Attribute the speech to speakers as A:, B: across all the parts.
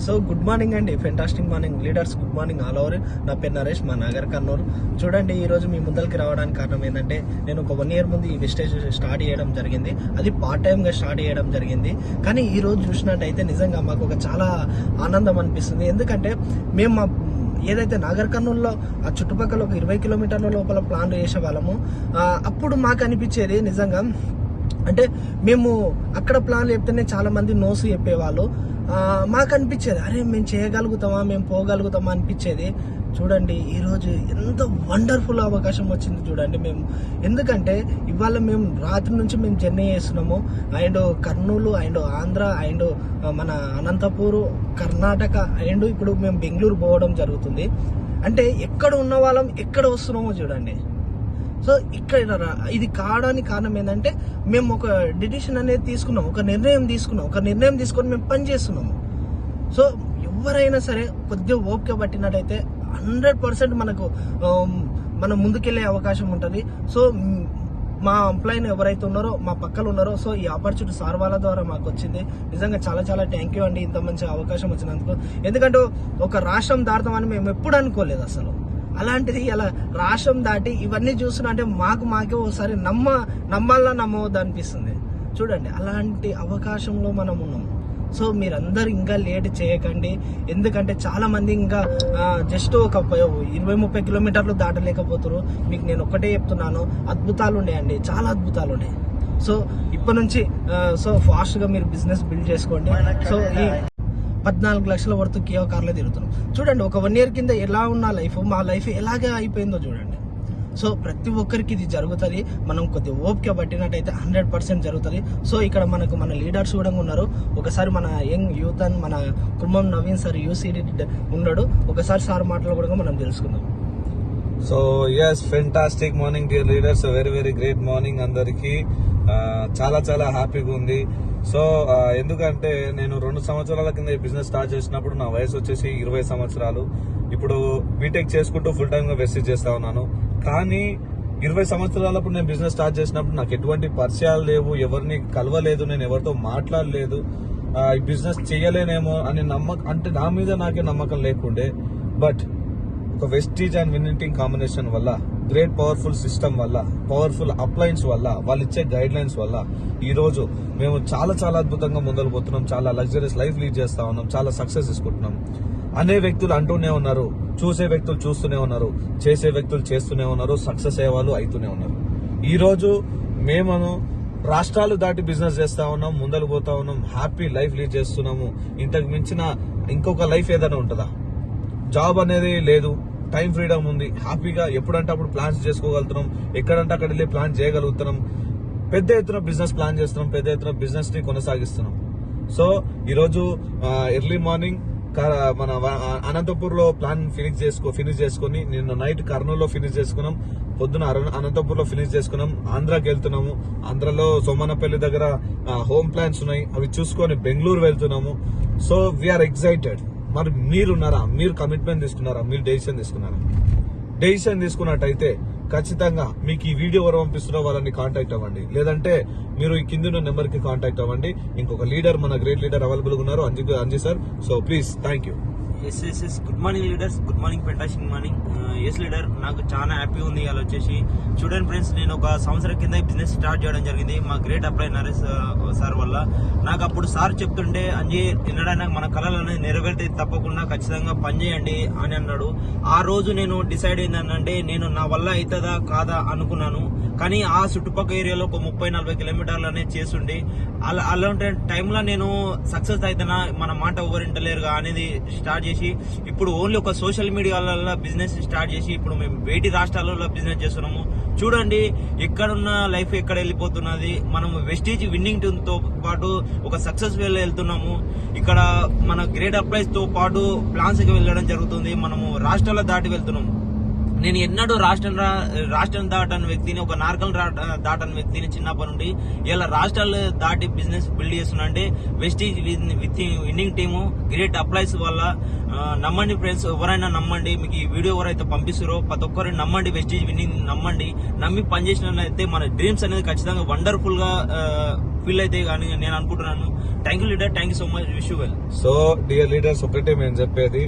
A: So good morning అండి, fantastic morning leaders, good morning all over. నా పేరు నరేష్, మా నాగర్ కర్నూలు. చూడండి, ఈ రోజు మీ ముందరికి రావడానికి కారణం ఏంటంటే, నేను ఒక 1 year ముందు ఈ వెస్టేజ్ స్టార్ట్ చేయడం జరిగింది. అది పార్ట్ టైం గా స్టార్ట్ చేయడం జరిగింది. కానీ ఈ రోజు చూసినట్టయితే నిజంగా మాకు ఒక చాలా ఆనందం అనిపిస్తుంది. ఎందుకంటే మేము ఏదైతే నాగర్ కర్నూలులో ఆ చుట్టుపక్కల ఒక 20 kilometers లోపల ప్లాన్లు చేసే వాళ్ళము, అప్పుడు మాకు అనిపించేది నిజంగా అంటే మేము అక్కడ ప్లాన్లు చెప్తేనే చాలా మంది నోస్ చెప్పేవాళ్ళు. మాకు అనిపించేది, అరే మేము చేయగలుగుతామా, మేము పోగలుగుతామా అనిపించేది. చూడండి, ఈరోజు ఎంత వండర్ఫుల్ అవకాశం వచ్చింది చూడండి. మేము ఎందుకంటే ఇవాళ మేము రాత్రి నుంచి మేము జర్నీ చేస్తున్నాము. And Kurnool and Andhra and మన అనంతపూర్ కర్ణాటక అండ్ ఇప్పుడు మేము బెంగళూరు పోవడం జరుగుతుంది. అంటే ఎక్కడ ఉన్న వాళ్ళం ఎక్కడ వస్తున్నామో చూడండి. సో ఇక్కడ ఇది కావడానికి కారణం ఏంటంటే, మేము ఒక డిసిషన్ అనేది తీసుకున్నాం, ఒక నిర్ణయం తీసుకొని మేము పని చేస్తున్నాము. సో ఎవరైనా సరే కొద్దిగా ఓపిక పట్టినట్టయితే 100% మనం ముందుకెళ్లే అవకాశం ఉంటుంది. సో మా ఎంప్లాయీని ఎవరైతే ఉన్నారో, మా పక్కన ఉన్నారో, సో ఈ ఆపర్చునిటీ సార్ వాళ్ళ ద్వారా మాకు వచ్చింది. నిజంగా చాలా చాలా థ్యాంక్ యూ అండి, ఇంత మంచి అవకాశం వచ్చినందుకు. ఎందుకంటే ఒక రాష్ట్రం దాటుతామని మేము ఎప్పుడు అనుకోలేదు అసలు. అలాంటిది అలా రాష్ట్రం దాటి ఇవన్నీ చూస్తున్నా అంటే మాకే ఒకసారి నమ్మాలా నమ్మవద్దు అనిపిస్తుంది. చూడండి, అలాంటి అవకాశంలో మనం ఉన్నాం. సో మీరందరూ ఇంకా లేట్ చేయకండి. ఎందుకంటే చాలా మంది ఇంకా జస్ట్ ఒక 20-30 kilometers దాటలేకపోతారు. మీకు నేను ఒక్కటే చెప్తున్నాను, అద్భుతాలు ఉన్నాయండి, చాలా అద్భుతాలు ఉన్నాయి. సో ఇప్పటి నుంచి ఫాస్ట్ గా మీరు బిజినెస్ బిల్డ్ చేసుకోండి. సో ఈ 14 లక్షల వరకు కియా కార్లో తిరుగుతున్నాం. చూడండి, ఒక 1 year కింద ఎలా ఉన్న లైఫ్, మా లైఫ్ ఎలాగే అయిపోయిందో చూడండి. సో ప్రతి ఒక్కరికి ఇది జరుగుతుంది. మనం కొద్దిగా ఓపిక పట్టినట్టయితే 100% జరుగుతుంది. సో ఇక్కడ మన లీడర్స్ కూడా ఉన్నారు. ఒకసారి మన యంగ్ యూత్ అని మన కుమ్మం నవీన్ సార్ యూసీడీ ఉన్నాడు. ఒకసారి సార్ మాటలు కూడా మనం తెలుసుకుందాం.
B: So yes, fantastic morning dear leaders, very very great morning అందరికి. చాలా చాలా హ్యాపీగా ఉంది. సో ఎందుకంటే నేను 2 సంవత్సరాల కింద ఈ బిజినెస్ స్టార్ట్ చేసినప్పుడు నా వయసు వచ్చేసి 20 సంవత్సరాలు. ఇప్పుడు బీటెక్ చేసుకుంటూ ఫుల్ టైమ్ గా వెస్టేజ్ చేస్తా ఉన్నాను. కానీ 20 సంవత్సరాలప్పుడు నేను బిజినెస్ స్టార్ట్ చేసినప్పుడు నాకు ఎటువంటి పరిచయాలు లేవు, ఎవరిని కలవలేదు, నేను ఎవరితో మాట్లాడలేదు. ఈ బిజినెస్ చేయలేనేమో అని అంటే నా మీద నాకే నమ్మకం లేకుండే. బట్ ఒక వెస్టీజ్ అండ్ విన్నింగ్ కాంబినేషన్ వల్ల, గ్రేట్ పవర్ఫుల్ సిస్టమ్ వల్ల, పవర్ఫుల్ అప్లయన్స్ వల్ల, వాళ్ళు ఇచ్చే గైడ్ లైన్స్ వల్ల ఈ రోజు మేము చాలా చాలా అద్భుతంగా ముందలు పోతున్నాం. చాలా లగ్జరియస్ లైఫ్ లీడ్ చేస్తా ఉన్నాం. చాలా సక్సెస్ తీసుకుంటున్నాం. అనే వ్యక్తులు అంటూనే ఉన్నారు, చూసే వ్యక్తులు చూస్తూనే ఉన్నారు, చేసే వ్యక్తులు చేస్తూనే ఉన్నారు, సక్సెస్ అయ్యే వాళ్ళు అవుతూనే ఉన్నారు. ఈ రోజు మేము రాష్ట్రాలు దాటి బిజినెస్ చేస్తా ఉన్నాం, ముందలు పోతా ఉన్నాం, హ్యాపీ లైఫ్ లీడ్ చేస్తున్నాము. ఇంతకు మించిన ఇంకొక లైఫ్ ఏదైనా ఉంటుందా? జాబ్ అనేది లేదు, టైం ఫ్రీడమ్ ఉంది, హ్యాపీగా ఎప్పుడంటే అప్పుడు ప్లాన్స్ చేసుకోగలుగుతున్నాం, ఎక్కడంటే అక్కడ వెళ్ళి ప్లాన్ చేయగలుగుతున్నాం, పెద్ద ఎత్తున బిజినెస్ ప్లాన్ చేస్తున్నాం, పెద్ద ఎత్తున బిజినెస్ ని కొనసాగిస్తున్నాం. సో ఈరోజు ఎర్లీ మార్నింగ్ మన అనంతపూర్ లో ప్లాన్ ఫినిష్ చేసుకుని నిన్న నైట్ కర్నూలులో ఫినిష్ చేసుకున్నాం, పొద్దున అనంతపూర్ లో ఫినిష్ చేసుకున్నాం, ఆంధ్రాకి వెళ్తున్నాము. ఆంధ్రలో సోమనపల్లి దగ్గర హోమ్ ప్లాన్స్ ఉన్నాయి, అవి చూసుకొని బెంగళూరు వెళ్తున్నాము. So we are excited. మరి మీరున్నారా? మీరు కమిట్మెంట్ తీసుకున్నారా? మీరు డెసిషన్ తీసుకున్నారా? డెసిషన్ తీసుకున్నట్టయితే ఖచ్చితంగా మీకు ఈ వీడియో ఎవరు పంపిస్తున్నారో వాళ్ళని కాంటాక్ట్ అవ్వండి, లేదంటే మీరు ఈ కింద ఉన్న నెంబర్ కి కాంటాక్ట్ అవ్వండి. ఇంకొక లీడర్, మన గ్రేట్ లీడర్ అవైలబుల్ ఉన్నారు, Anji sir. So please, thank you.
C: Yes good morning leaders, good morning, fantastic morning. Yes leader, నాకు చాలా హ్యాపీ ఉంది ఇవాళ వచ్చేసి. చూడండి ఫ్రెండ్స్, నేను ఒక సంవత్సరం కింద బిజినెస్ స్టార్ట్ చేయడం జరిగింది మా గ్రేట్ అప్లై నరేష్ సార్ వల్ల. నాకు అప్పుడు సార్ చెప్తుంటే, అంజీ ఎన్నడైనా మన కళలు అనేది నెరవేరితే తప్పకుండా ఖచ్చితంగా పని చేయండి అని అన్నాడు. ఆ రోజు నేను డిసైడ్ ఏంటంటే, నేను నా వల్ల అవుతుందా కాదా అనుకున్నాను. కానీ ఆ చుట్టుపక్కల ఏరియాలో ఒక 30-40 kilometers అనేది చేస్తుండే. అలాంటి టైంలో నేను సక్సెస్ అవుతానా, మన మాట ఎవరింటలేరుగా అనేది స్టార్ట్ చేసి, ఇప్పుడు ఓన్లీ ఒక సోషల్ మీడియాలలో బిజినెస్ స్టార్ట్ చేసి ఇప్పుడు మేము 80 రాష్ట్రాలలో బిజినెస్ చేస్తున్నాము. చూడండి, ఎక్కడున్న లైఫ్ ఎక్కడ వెళ్ళిపోతున్నది. మనం వెస్టేజ్ విన్నింగ్ తో పాటు ఒక సక్సెస్ వెళ్తున్నాము. ఇక్కడ మన గ్రేట్ అప్లైస్ తో పాటు ప్లాన్స్ కి వెళ్ళడం జరుగుతుంది. మనము రాష్ట్రాల దాటి వెళ్తున్నాము. నేను ఎన్నడూ రాష్ట్రం దాటని వ్యక్తిని, ఒక నార్కల్ దాటని వ్యక్తిని చిన్నప్పటి నుండి ఇలా రాష్ట్రాలు దాటి బిజినెస్ బిల్డ్ చేస్తున్నా అంటే Vestige with winnowing team great applies వల్ల. నమ్మండి ఫ్రెండ్స్, ఎవరైనా నమ్మండి. మీకు ఈ వీడియో ఎవరైతే పంపిస్తారో ప్రతి ఒక్కరిని నమ్మండి, వెస్టీజ్ విన్నింగ్ నమ్మండి. నమ్మి పనిచేసినట్లయితే మన డ్రీమ్స్ అనేది ఖచ్చితంగా వండర్ఫుల్ గా ఫీల్ అయితే కానీ నేను అనుకుంటున్నాను. Thank you leader, thank you so much, wish you well.
B: So dear leaders, ఒకటే మేము చెప్పేది,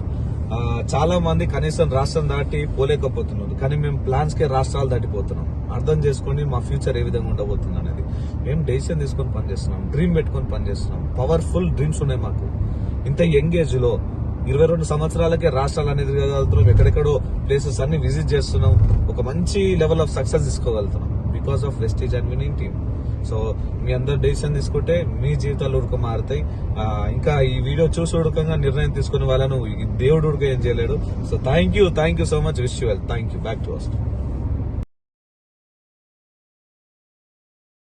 B: చాలా మంది కనీసం రాష్ట్రం దాటి పోలేకపోతున్నారు, కానీ మేము ప్లాన్స్ కే రాష్ట్రాలు దాటిపోతున్నాం. అర్థం చేసుకొని మా ఫ్యూచర్ ఏ విధంగా ఉండబోతుంది అనేది మేము డెసిషన్ తీసుకొని పనిచేస్తున్నాం, డ్రీమ్ పెట్టుకొని పనిచేస్తున్నాం. పవర్ఫుల్ డ్రీమ్స్ ఉన్నాయి మాకు. ఇంత యంగ్ ఏజ్ లో 22 సంవత్సరాలకే రాష్ట్రాలు అనేది తిరగలుగుతున్నాం, ఎక్కడెక్కడో ప్లేసెస్ అన్ని విజిట్ చేస్తున్నాం, ఒక మంచి లెవెల్ ఆఫ్ సక్సెస్ తీసుకోగలుగుతున్నాం because of Vestige and winning team. So మీ అందరు డెసిషన్ తీసుకుంటే మీ జీవితాలు ఉడక మారుతాయి. ఇంకా ఈ వీడియో చూసి ఉడకంగా నిర్ణయం తీసుకునే వాళ్ళను దేవుడు ఉడక ఏం చేయలేడు. So thank you so much, wish you well. Thank you. Back to us.